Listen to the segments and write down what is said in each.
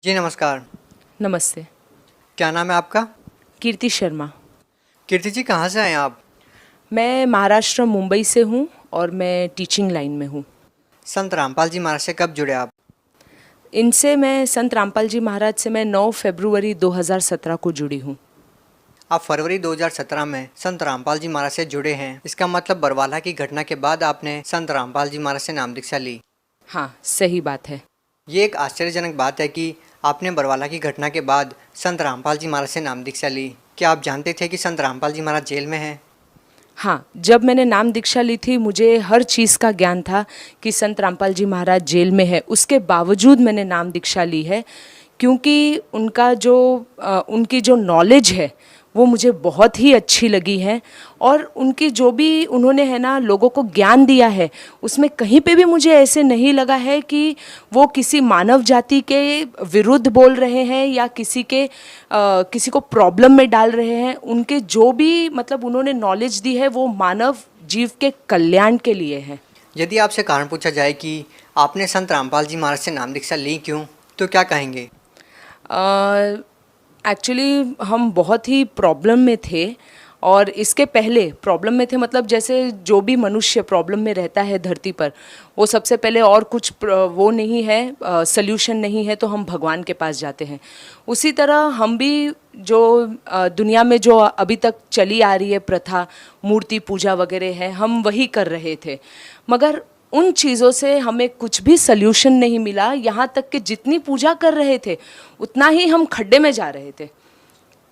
जी नमस्कार। नमस्ते। क्या नाम है आपका? कीर्ति शर्मा। कीर्ति जी कहाँ से आए हैं आप? मैं महाराष्ट्र मुंबई से हूँ और मैं टीचिंग लाइन में हूँ। संत रामपाल जी महाराज से कब जुड़े आप? इनसे मैं संत रामपाल जी महाराज से मैं 9 फरवरी 2017 को जुड़ी हूँ। आप फरवरी 2017 में संत रामपाल जी महाराज से जुड़े हैं। इसका मतलब बरवाला की घटना के बाद आपने संत रामपाल जी महाराज से नाम दीक्षा ली। हाँ, सही बात है। ये एक आश्चर्यजनक बात है कि आपने बरवाला की घटना के बाद संत रामपाल जी महाराज से नाम दीक्षा ली। क्या आप जानते थे कि संत रामपाल जी महाराज जेल में हैं? हाँ, जब मैंने नाम दीक्षा ली थी मुझे हर चीज़ का ज्ञान था कि संत रामपाल जी महाराज जेल में है। उसके बावजूद मैंने नाम दीक्षा ली है क्योंकि उनकी जो नॉलेज है वो मुझे बहुत ही अच्छी लगी है। और उनकी जो भी उन्होंने है ना लोगों को ज्ञान दिया है उसमें कहीं पे भी मुझे ऐसे नहीं लगा है कि वो किसी मानव जाति के विरुद्ध बोल रहे हैं या किसी को प्रॉब्लम में डाल रहे हैं। उनके जो भी मतलब उन्होंने नॉलेज दी है वो मानव जीव के कल्याण के लिए है। यदि आपसे कारण पूछा जाए कि आपने संत रामपाल जी महाराज से नाम दीक्षा ली क्यों, तो क्या कहेंगे? एक्चुअली हम बहुत ही प्रॉब्लम में थे और इसके पहले प्रॉब्लम में थे मतलब जैसे जो भी मनुष्य प्रॉब्लम में रहता है धरती पर वो सबसे पहले और कुछ वो नहीं है, सल्यूशन नहीं है तो हम भगवान के पास जाते हैं। उसी तरह हम भी जो दुनिया में जो अभी तक चली आ रही है प्रथा मूर्ति पूजा वगैरह है हम वही कर रहे थे, मगर उन चीज़ों से हमें कुछ भी सल्यूशन नहीं मिला। यहाँ तक कि जितनी पूजा कर रहे थे उतना ही हम खड्डे में जा रहे थे,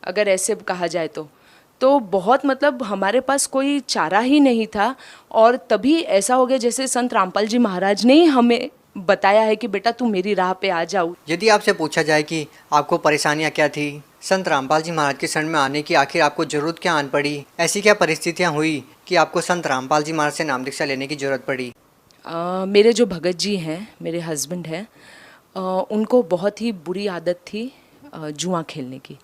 अगर ऐसे कहा जाए तो बहुत मतलब हमारे पास कोई चारा ही नहीं था। और तभी ऐसा हो गया जैसे संत रामपाल जी महाराज ने ही हमें बताया है कि बेटा तू मेरी राह पे आ जाओ। यदि आपसे पूछा जाए कि आपको परेशानियां क्या थी, संत रामपाल जी महाराज के शरण में आने की आखिर आपको जरूरत क्या आन पड़ी, ऐसी क्या परिस्थितियां हुई कि आपको संत रामपाल जी महाराज से नाम दीक्षा लेने की जरूरत पड़ी? मेरे जो भगत जी हैं, मेरे हस्बैंड हैं, उनको बहुत ही बुरी आदत थी जुआ खेलने की।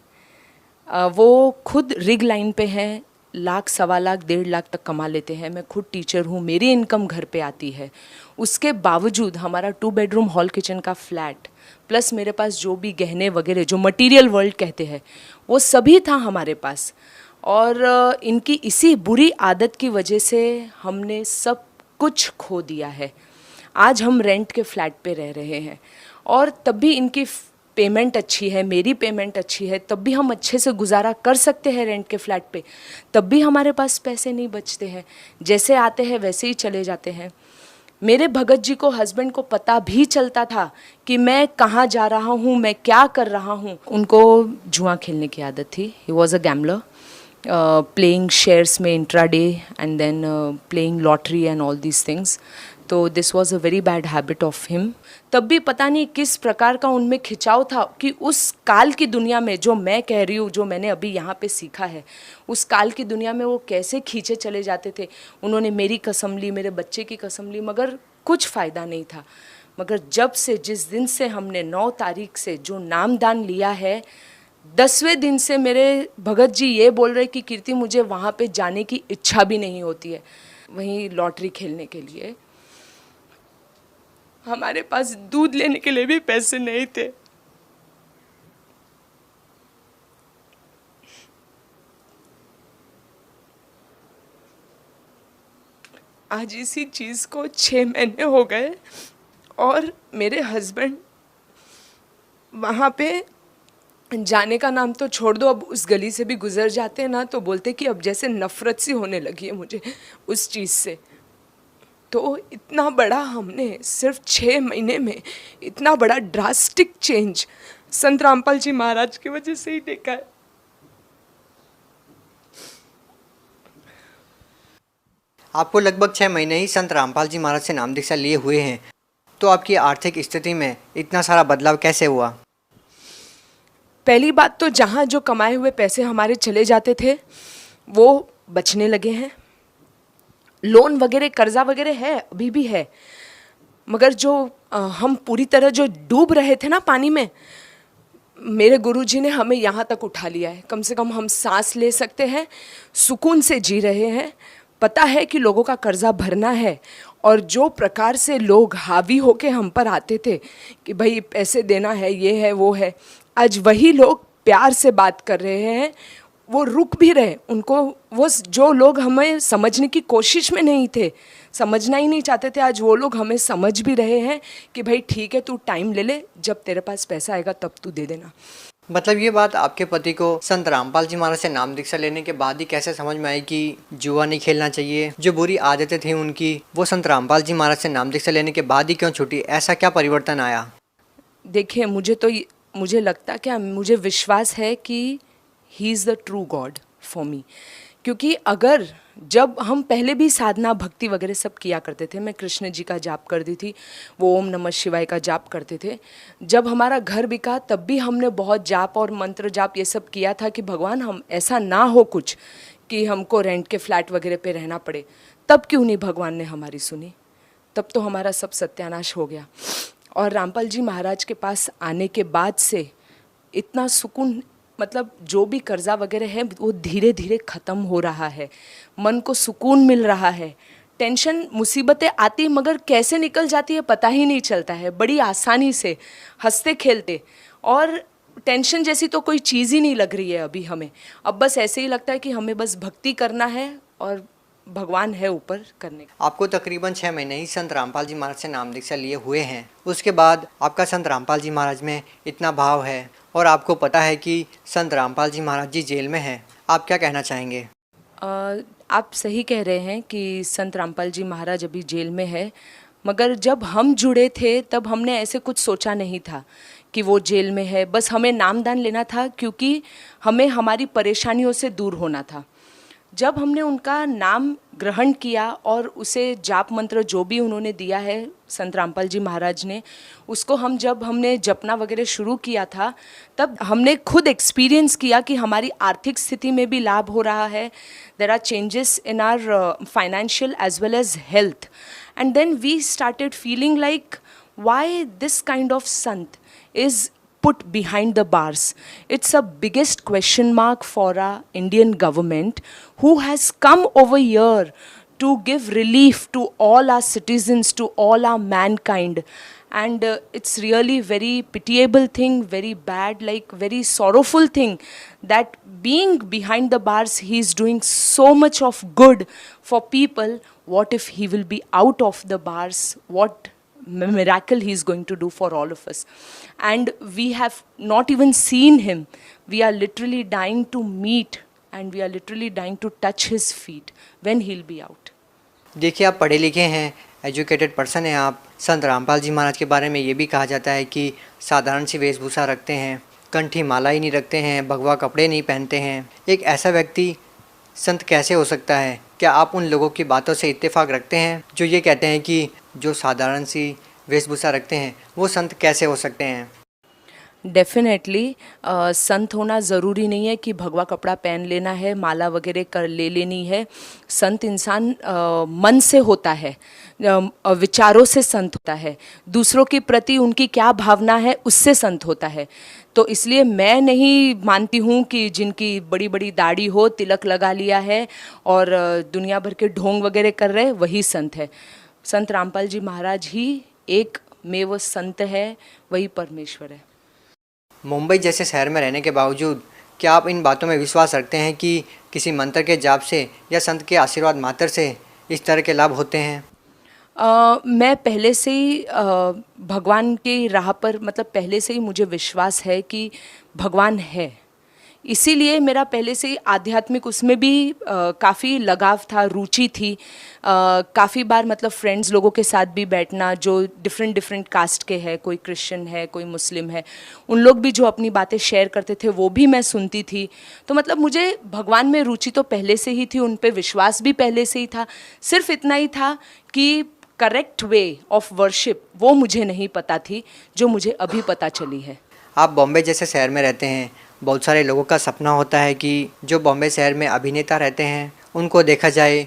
वो खुद रिग लाइन पे हैं, लाख सवा लाख 1.5 लाख तक कमा लेते हैं। मैं खुद टीचर हूँ, मेरी इनकम घर पे आती है। उसके बावजूद हमारा 2 बेडरूम हॉल किचन का फ्लैट प्लस मेरे पास जो भी गहने वगैरह जो मटेरियल वर्ल्ड कहते हैं वो सभी था हमारे पास। और इनकी इसी बुरी आदत की वजह से हमने सब कुछ खो दिया है। आज हम रेंट के फ्लैट पे रह रहे हैं और तब भी इनकी पेमेंट अच्छी है, मेरी पेमेंट अच्छी है, तब भी हम अच्छे से गुजारा कर सकते हैं रेंट के फ्लैट पे। तब भी हमारे पास पैसे नहीं बचते हैं, जैसे आते हैं वैसे ही चले जाते हैं। मेरे भगत जी को हस्बैंड को पता भी चलता था कि मैं कहाँ जा रहा हूँ, मैं क्या कर रहा हूँ। उनको जुआ खेलने की आदत थी। He was a gambler, playing shares में intraday and then playing lottery and all these things. तो this was a very bad habit of him. तब भी पता नहीं किस प्रकार का उनमें खिंचाव था कि उस काल की दुनिया में जो मैं कह रही हूँ, जो मैंने अभी यहाँ पे सीखा है, उस काल की दुनिया में वो कैसे खींचे चले जाते थे। उन्होंने मेरी कसम ली, मेरे बच्चे की कसम ली, मगर कुछ फ़ायदा नहीं था। मगर जिस दिन से हमने 9 तारीख से जो नामदान लिया है, 10वें दिन से मेरे भगत जी ये बोल रहे कि कीर्ति मुझे वहाँ पे जाने की इच्छा भी नहीं होती है, वहीं लॉटरी खेलने के लिए। हमारे पास दूध लेने के लिए भी पैसे नहीं थे। आज इसी चीज़ को 6 महीने हो गए और मेरे हस्बैंड वहाँ पे जाने का नाम तो छोड़ दो, अब उस गली से भी गुजर जाते हैं ना तो बोलते कि अब जैसे नफ़रत सी होने लगी है मुझे उस चीज़ से। तो इतना बड़ा हमने सिर्फ 6 महीने में इतना बड़ा ड्रास्टिक चेंज संत रामपाल जी महाराज की वजह से ही देखा है। आपको लगभग 6 महीने ही संत रामपाल जी महाराज से नाम दीक्षा लिए हुए हैं, तो आपकी आर्थिक स्थिति में इतना सारा बदलाव कैसे हुआ? पहली बात तो जहाँ जो कमाए हुए पैसे हमारे चले जाते थे वो बचने लगे हैं। लोन वगैरह कर्जा वगैरह है, अभी भी है, मगर जो हम पूरी तरह जो डूब रहे थे ना पानी में, मेरे गुरुजी ने हमें यहाँ तक उठा लिया है। कम से कम हम सांस ले सकते हैं, सुकून से जी रहे हैं। पता है कि लोगों का कर्जा भरना है और जो प्रकार से लोग हावी होके हम पर आते थे कि भाई पैसे देना है, ये है, वो है, आज वही लोग प्यार से बात कर रहे हैं, वो रुक भी रहे। उनको वो जो लोग हमें समझने की कोशिश में नहीं थे, समझना ही नहीं चाहते थे, आज वो लोग हमें समझ भी रहे हैं कि भाई ठीक है, तू टाइम ले ले, जब तेरे पास पैसा आएगा तब तू दे देना। मतलब ये बात आपके पति को संत रामपाल जी महाराज से नाम दीक्षा लेने के बाद ही कैसे समझ में आई कि जुआ नहीं खेलना चाहिए? जो बुरी आदतें थी उनकी, वो संत रामपाल जी महाराज से नाम दीक्षा लेने के बाद ही क्यों छूटी? ऐसा क्या परिवर्तन आया? देखिए, मुझे लगता, क्या मुझे विश्वास है कि he is the true God for me. क्योंकि अगर जब हम पहले भी साधना भक्ति वगैरह सब किया करते थे, मैं कृष्ण जी का जाप करती थी, वो ओम नमः शिवाय का जाप करते थे। जब हमारा घर बिका तब भी हमने बहुत जाप और मंत्र जाप ये सब किया था कि भगवान हम ऐसा ना हो कुछ कि हमको रेंट के फ्लैट वगैरह पे रहना पड़े। तब क्यों नहीं भगवान ने हमारी सुनी? तब तो हमारा सब सत्यानाश हो गया। और रामपाल जी महाराज के पास आने के बाद से इतना सुकून, मतलब जो भी कर्जा वगैरह है वो धीरे धीरे ख़त्म हो रहा है, मन को सुकून मिल रहा है। टेंशन मुसीबतें आती मगर कैसे निकल जाती है पता ही नहीं चलता है, बड़ी आसानी से, हंसते खेलते। और टेंशन जैसी तो कोई चीज़ ही नहीं लग रही है अभी हमें। अब बस ऐसे ही लगता है कि हमें बस भक्ति करना है और भगवान है ऊपर करने का। आपको तकरीबन 6 महीने ही संत रामपाल जी महाराज से नाम दीक्षा लिए हुए हैं, उसके बाद आपका संत रामपाल जी महाराज में इतना भाव है और आपको पता है कि संत रामपाल जी महाराज जी जेल में हैं, आप क्या कहना चाहेंगे? आप सही कह रहे हैं कि संत रामपाल जी महाराज अभी जेल में है, मगर जब हम जुड़े थे तब हमने ऐसे कुछ सोचा नहीं था कि वो जेल में है। बस हमें नामदान लेना था क्योंकि हमें हमारी परेशानियों से दूर होना था। जब हमने उनका नाम ग्रहण किया और उसे जाप मंत्र जो भी उन्होंने दिया है संत रामपाल जी महाराज ने, उसको जब हमने जपना वगैरह शुरू किया था तब हमने खुद एक्सपीरियंस किया कि हमारी आर्थिक स्थिति में भी लाभ हो रहा है। There are changes in our financial as well as health, and then we started feeling like why this kind of संत is put behind the bars. It's a biggest question mark for our Indian government, who has come over here to give relief to all our citizens, to all our mankind. And it's really very pitiable thing, very bad, like very sorrowful thing, that being behind the bars, he is doing so much of good for people. What if he will be out of the bars? What miracle he is going to do for all of us? And we have not even seen him. We are literally dying to meet, and we are literally dying to touch his feet when he'll be out. देखिए, आप पढ़े लिखे हैं, educated person हैं आप। संत रामपाल जी महाराज के बारे में ये भी कहा जाता है कि साधारण सी वेशभूषा रखते हैं, कंठी माला ही नहीं रखते हैं, भगवा कपड़े नहीं पहनते हैं। एक ऐसा व्यक्ति संत कैसे हो सकता है? क्या आप उन लोगों की बातों से इत्तेफाक रखते हैं जो ये कहते हैं कि जो साधारण सी वेशभूषा रखते हैं वो संत कैसे हो सकते हैं? डेफिनेटली संत होना ज़रूरी नहीं है कि भगवा कपड़ा पहन लेना है, माला वगैरह कर ले लेनी है। संत इंसान मन से होता है, विचारों से संत होता है, दूसरों के प्रति उनकी क्या भावना है उससे संत होता है। तो इसलिए मैं नहीं मानती हूँ कि जिनकी बड़ी बड़ी दाढ़ी हो, तिलक लगा लिया है और दुनिया भर के ढोंग वगैरह कर रहे वही संत है। संत रामपाल जी महाराज ही एक में वो संत है, वही परमेश्वर है। मुंबई जैसे शहर में रहने के बावजूद क्या आप इन बातों में विश्वास रखते हैं कि किसी मंत्र के जाप से या संत के आशीर्वाद मात्र से इस तरह के लाभ होते हैं? मैं पहले से ही भगवान की राह पर, मतलब पहले से ही मुझे विश्वास है कि भगवान है, इसीलिए मेरा पहले से ही आध्यात्मिक उसमें भी काफ़ी लगाव था, रुचि थी। काफ़ी बार मतलब फ्रेंड्स लोगों के साथ भी बैठना जो डिफरेंट कास्ट के हैं, कोई क्रिश्चियन है, कोई मुस्लिम है, उन लोग भी जो अपनी बातें शेयर करते थे वो भी मैं सुनती थी। तो मतलब मुझे भगवान में रुचि तो पहले से ही थी, उन पे विश्वास भी पहले से ही था। सिर्फ इतना ही था कि करेक्ट वे ऑफ वर्शिप वो मुझे नहीं पता थी, जो मुझे अभी पता चली है। आप बॉम्बे जैसे शहर में रहते हैं, बहुत सारे लोगों का सपना होता है कि जो बॉम्बे शहर में अभिनेता रहते हैं उनको देखा जाए।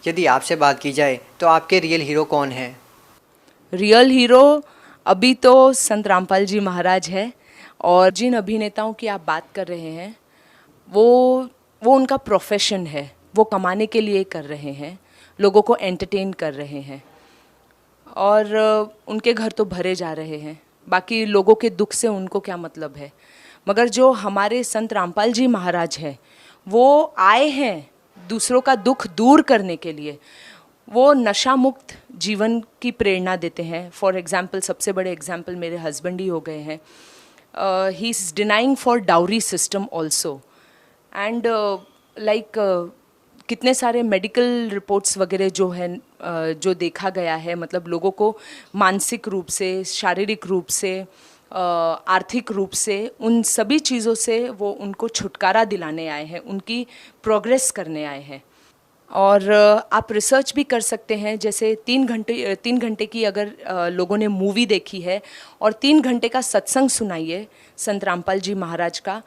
यदि आपसे बात की जाए तो आपके रियल हीरो कौन है? रियल हीरो अभी तो संत रामपाल जी महाराज है, और जिन अभिनेताओं की आप बात कर रहे हैं वो उनका प्रोफेशन है, वो कमाने के लिए कर रहे हैं, लोगों को एंटरटेन कर रहे हैं। और उनके घर तो भरे जा रहे हैं, बाकी लोगों के दुख से उनको क्या मतलब है। मगर जो हमारे संत रामपाल जी महाराज हैं, वो आए हैं दूसरों का दुख दूर करने के लिए। वो नशा मुक्त जीवन की प्रेरणा देते हैं। फॉर एग्जाम्पल, सबसे बड़े एग्जाम्पल मेरे हस्बैंड ही हो गए हैं। He is denying for dowry system also, and like कितने सारे मेडिकल रिपोर्ट्स वगैरह जो है जो देखा गया है, मतलब लोगों को मानसिक रूप से, शारीरिक रूप से, आर्थिक रूप से, उन सभी चीज़ों से वो उनको छुटकारा दिलाने आए हैं, उनकी प्रोग्रेस करने आए हैं। और आप रिसर्च भी कर सकते हैं। जैसे 3 घंटे की अगर लोगों ने मूवी देखी है और 3 घंटे का सत्संग सुनाइए संत रामपाल जी महाराज का,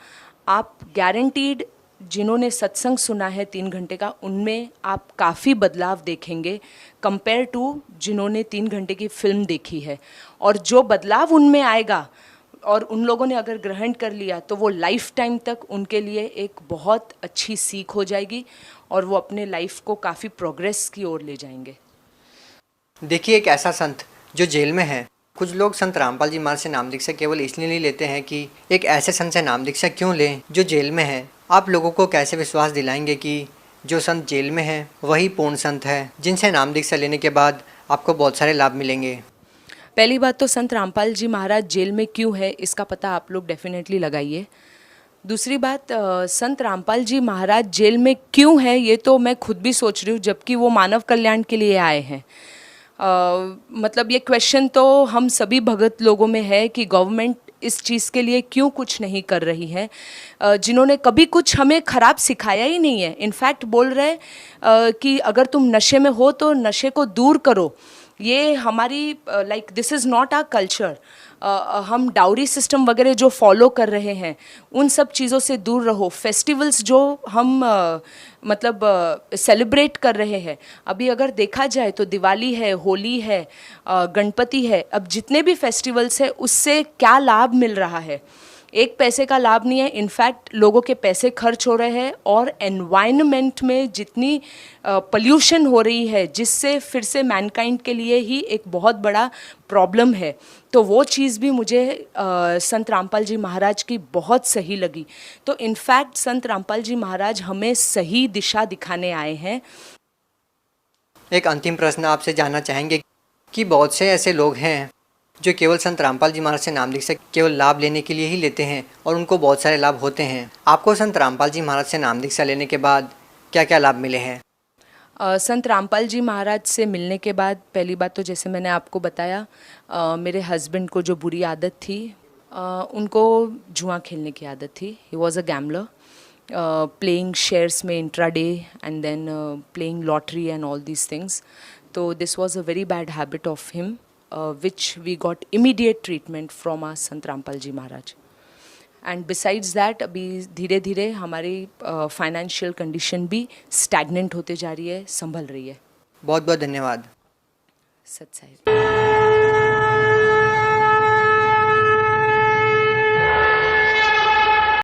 आप गारंटीड, जिन्होंने सत्संग सुना है 3 घंटे का, उनमें आप काफ़ी बदलाव देखेंगे कंपेयर टू जिन्होंने 3 घंटे की फिल्म देखी है। और जो बदलाव उनमें आएगा और उन लोगों ने अगर ग्रहण कर लिया तो वो लाइफ टाइम तक उनके लिए एक बहुत अच्छी सीख हो जाएगी और वो अपने लाइफ को काफ़ी प्रोग्रेस की ओर ले जाएंगे। देखिए, एक ऐसा संत जो जेल में है, कुछ लोग संत रामपाल जी महाराज से नाम दीक्षा केवल इसलिए नहीं लेते हैं कि एक ऐसे संत से नाम दीक्षा क्यों लें जो जेल में है। आप लोगों को कैसे विश्वास दिलाएंगे कि जो संत जेल में है वही पूर्ण संत है, जिनसे नाम दीक्षा लेने के बाद आपको बहुत सारे लाभ मिलेंगे? पहली बात तो संत रामपाल जी महाराज जेल में क्यों है, इसका पता आप लोग डेफिनेटली लगाइए। दूसरी बात, संत रामपाल जी महाराज जेल में क्यों है ये तो मैं खुद भी सोच रही हूँ, जबकि वो मानव कल्याण के लिए आए हैं। मतलब ये क्वेश्चन तो हम सभी भगत लोगों में है कि गवर्नमेंट इस चीज़ के लिए क्यों कुछ नहीं कर रही है, जिन्होंने कभी कुछ हमें ख़राब सिखाया ही नहीं है। इनफैक्ट बोल रहे कि अगर तुम नशे में हो तो नशे को दूर करो। ये हमारी like this is not our culture. हम डाउरी सिस्टम वगैरह जो फॉलो कर रहे हैं उन सब चीज़ों से दूर रहो। फेस्टिवल्स जो हम मतलब सेलिब्रेट कर रहे हैं, अभी अगर देखा जाए तो दिवाली है, होली है, गणपति है, अब जितने भी फेस्टिवल्स हैं उससे क्या लाभ मिल रहा है? एक पैसे का लाभ नहीं है। इनफैक्ट लोगों के पैसे खर्च हो रहे हैं और एनवायरनमेंट में जितनी पोल्यूशन हो रही है, जिससे फिर से मैनकाइंड के लिए ही एक बहुत बड़ा प्रॉब्लम है। तो वो चीज़ भी मुझे संत रामपाल जी महाराज की बहुत सही लगी। तो इनफैक्ट संत रामपाल जी महाराज हमें सही दिशा दिखाने आए हैं। एक अंतिम प्रश्न आपसे जानना चाहेंगे कि बहुत से ऐसे लोग हैं जो केवल संत रामपाल जी महाराज से नाम दीक्षा केवल लाभ लेने के लिए ही लेते हैं और उनको बहुत सारे लाभ होते हैं। आपको संत रामपाल जी महाराज से नाम दीक्षा लेने के बाद क्या क्या लाभ मिले हैं? संत रामपाल जी महाराज से मिलने के बाद पहली बात तो जैसे मैंने आपको बताया, मेरे हस्बैंड को जो बुरी आदत थी, उनको जुआ खेलने की आदत थी। He was a gambler, playing shares में intraday and then playing lottery and all these things. तो this was a very bad habit of him, which we got immediate treatment from our Sant Rampal ji Maharaj. And besides that अभी धीरे धीरे हमारी financial condition भी stagnant होते जा रही है, संभल रही है। बहुत बहुत धन्यवाद। सत साई।